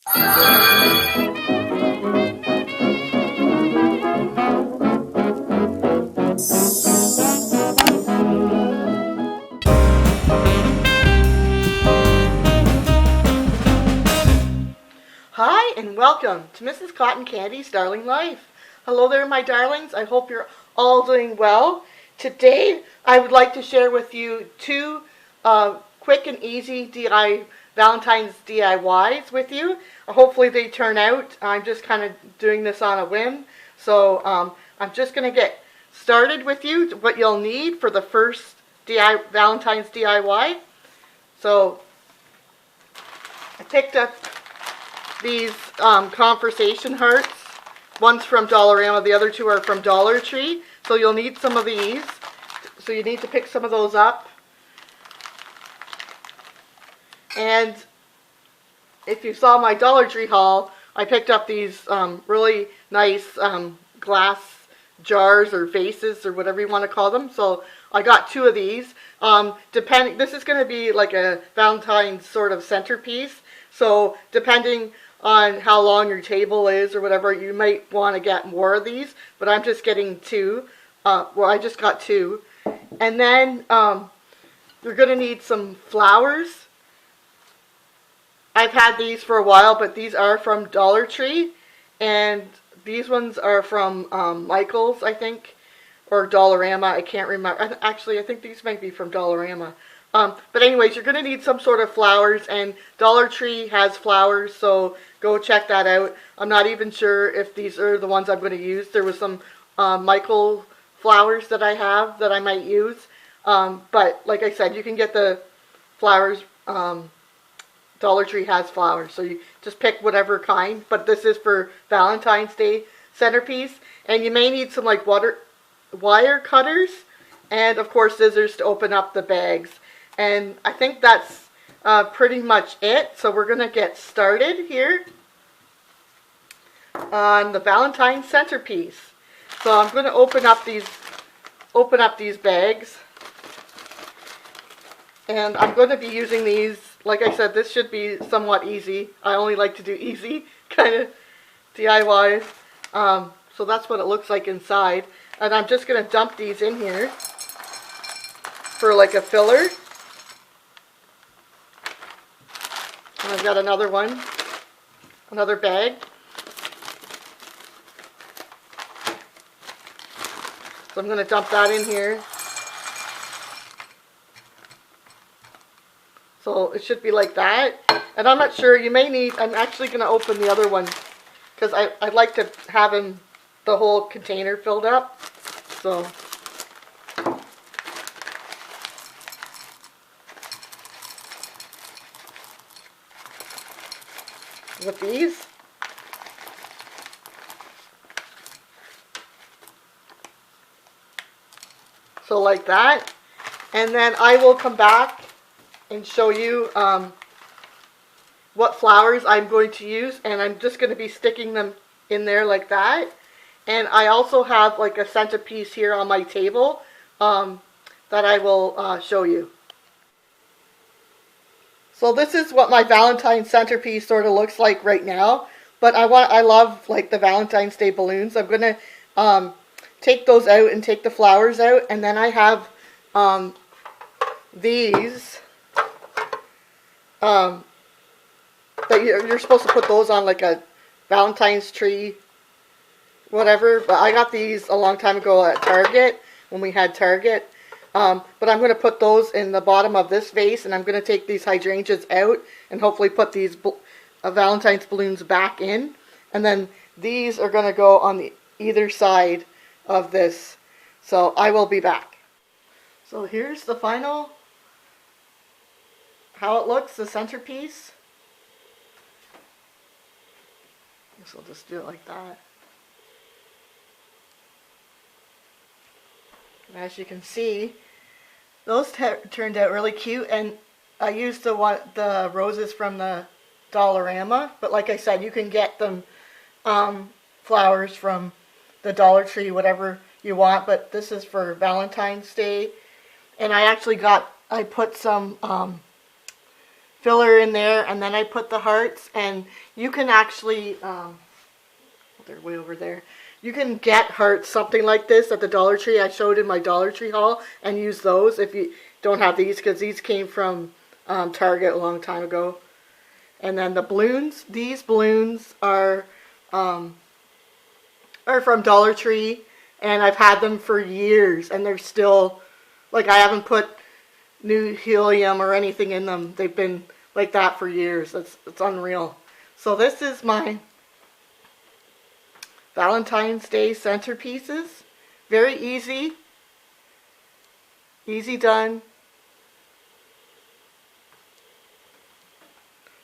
Hi and welcome to Mrs. Cotton Candy's Darling Life. Hello there, my darlings. I hope you're all doing well. Today I would like to share with you two quick and easy Valentine's DIYs with you. Hopefully they turn out. I'm just kind of doing this on a whim. So I'm just going to get started with you, what you'll need for the first Valentine's DIY. So I picked up these conversation hearts. One's from Dollarama, the other two are from Dollar Tree. So you'll need some of these. So you need to pick some of those up. And if you saw my Dollar Tree haul, I picked up these really nice glass jars or vases or whatever you want to call them. So I got two of these. This is going to be like a Valentine's sort of centerpiece. So depending on how long your table is or whatever, you might want to get more of these. But I'm just getting two. Well, I just got two. And then you're going to need some flowers. I've had these for a while, but these are from Dollar Tree. And these ones are from Michael's, I think, or Dollarama. I can't remember. Actually, I think these might be from Dollarama. But anyways, you're going to need some sort of flowers, and Dollar Tree has flowers, so go check that out. I'm not even sure if these are the ones I'm going to use. There was some Michael flowers that I have that I might use. But like I said, you can get the flowers. Dollar Tree has flowers, so you just pick whatever kind. But this is for Valentine's Day centerpiece. And you may need some like wire cutters and, of course, scissors to open up the bags. And I think that's pretty much it. So we're going to get started here on the Valentine's centerpiece. So I'm going to open up these bags. And I'm going to be using these. Like I said, this should be somewhat easy. I only like to do easy kind of DIYs. So that's what it looks like inside. And I'm just going to dump these in here for like a filler. And I've got another one, another bag. So I'm going to dump that in here. So it should be like that. And I'm not sure, you may need, I'm actually going to open the other one because I'd like to have the whole container filled up. So with these. So like that. And then I will come back and show you what flowers I'm going to use, and I'm just going to be sticking them in there like that. And I also have like a centerpiece here on my table that I will show you. So this is what my Valentine's centerpiece sort of looks like right now, but I love like the Valentine's Day balloons. I'm going to take those out and take the flowers out, and then I have these that you're supposed to put those on like a Valentine's tree, whatever. But I got these a long time ago at Target when we had Target. But I'm going to put those in the bottom of this vase, and I'm going to take these hydrangeas out and hopefully put these Valentine's balloons back in. And then these are going to go on either side of this. So I will be back. So here's the final, how it looks, the centerpiece. I guess I'll just do it like that. And as you can see, those turned out really cute, and I used the roses from the Dollarama, but like I said, you can get them flowers from the Dollar Tree, whatever you want, but this is for Valentine's Day. And I actually I put some filler in there, and then I put the hearts. And you can actually, they're way over there. You can get hearts, something like this, at the Dollar Tree. I showed in my Dollar Tree haul, and use those if you don't have these, because these came from Target a long time ago. And then the balloons, these balloons are from Dollar Tree, and I've had them for years, and they're still, like, I haven't put new helium or anything in them. They've been like that for years. It's unreal. So this is my Valentine's Day centerpieces. Very easy. Easy done.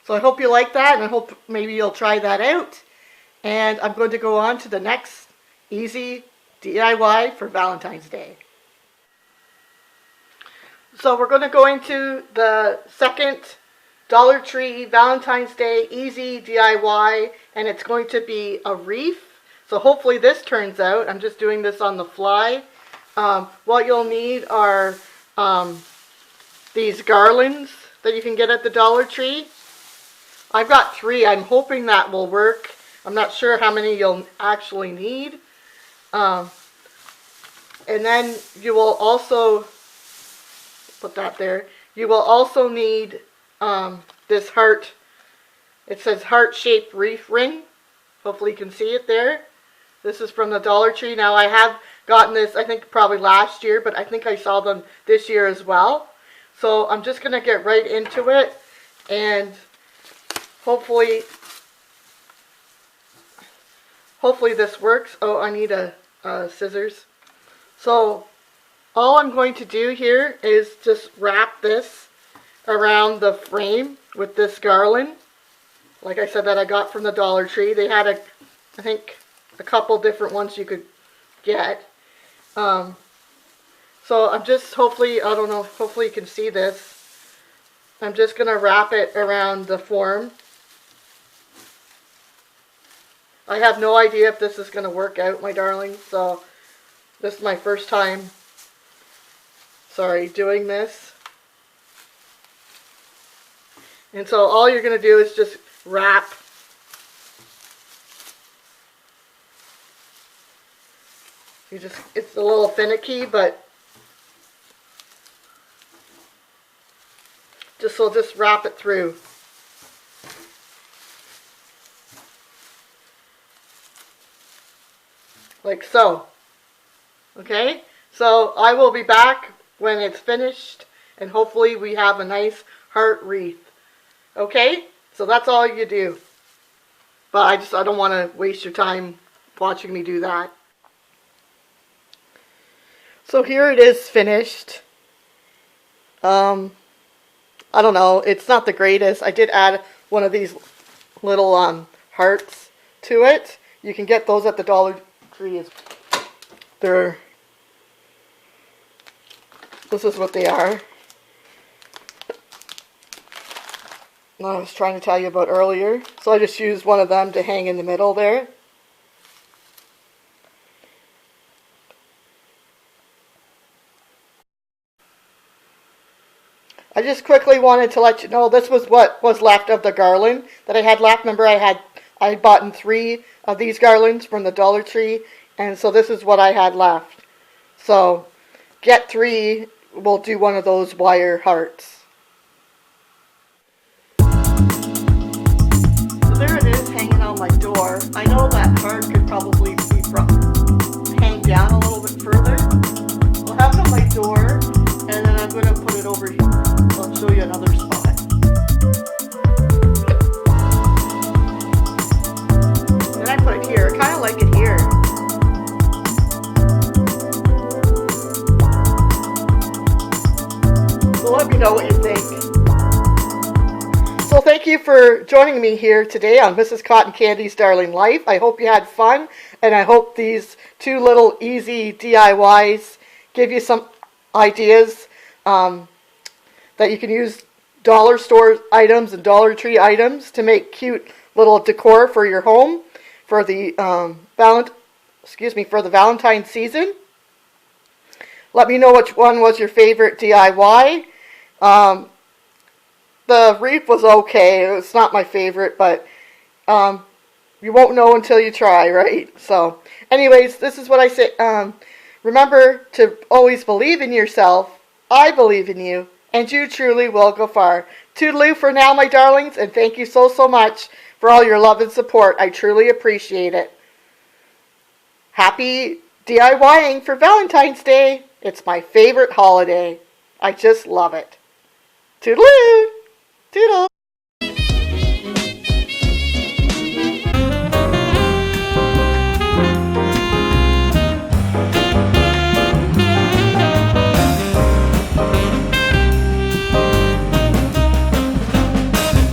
So I hope you like that, and I hope maybe you'll try that out. And I'm going to go on to the next easy DIY for Valentine's Day. So we're going to go into the second Dollar Tree Valentine's Day easy DIY, and it's going to be a wreath. So hopefully this turns out. I'm just doing this on the fly. What you'll need are these garlands that you can get at the Dollar Tree. I've got 3. I'm hoping that will work. I'm not sure how many you'll actually need. And then you will also, put that there, you will also need this heart. It says heart-shaped wreath ring. Hopefully you can see it there. This is from the Dollar Tree. Now I have gotten this, I think probably last year, but I think I saw them this year as well. So I'm just going to get right into it, and hopefully this works. Oh, I need a scissors. So all I'm going to do here is just wrap this around the frame with this garland. Like I said, that I got from the Dollar Tree. They had I think a couple different ones you could get. So I'm just, hopefully, I don't know, hopefully you can see this. I'm just going to wrap it around the form. I have no idea if this is going to work out, my darling, so this is my first time, doing this. And so all you're going to do is just wrap. It's a little finicky, but just wrap it through. Like so. Okay? So I will be back when it's finished, and hopefully we have a nice heart wreath. Okay? So that's all you do. But I don't want to waste your time watching me do that. So here it is finished. I don't know, it's not the greatest. I did add one of these little hearts to it. You can get those at the Dollar Tree. This is what they are. I was trying to tell you about earlier. So I just used one of them to hang in the middle there. I just quickly wanted to let you know this was what was left of the garland that I had left. Remember, I had bought 3 of these garlands from the Dollar Tree, and so this is what I had left. So get 3. We'll do one of those wire hearts. So there it is, hanging on my door. I know that heart could probably be hang down a little bit further. I'll have it on my door, and then I'm going to put it over here. I'll show you another spot. Then I put it here. I kind of like it here. So let me know what you think. So thank you for joining me here today on Mrs. Cotton Candy's Darling Life. I hope you had fun, and I hope these 2 little easy DIYs give you some ideas that you can use dollar store items and Dollar Tree items to make cute little decor for your home for the Valentine season. Let me know which one was your favorite DIY. The the wreath was okay. It's not my favorite, but you won't know until you try, right? So, anyways, this is what I say. Remember to always believe in yourself. I believe in you, and you truly will go far. Toodaloo for now, my darlings, and thank you so, so much for all your love and support. I truly appreciate it. Happy DIYing for Valentine's Day. It's my favorite holiday. I just love it. Toodaloo! Toodle!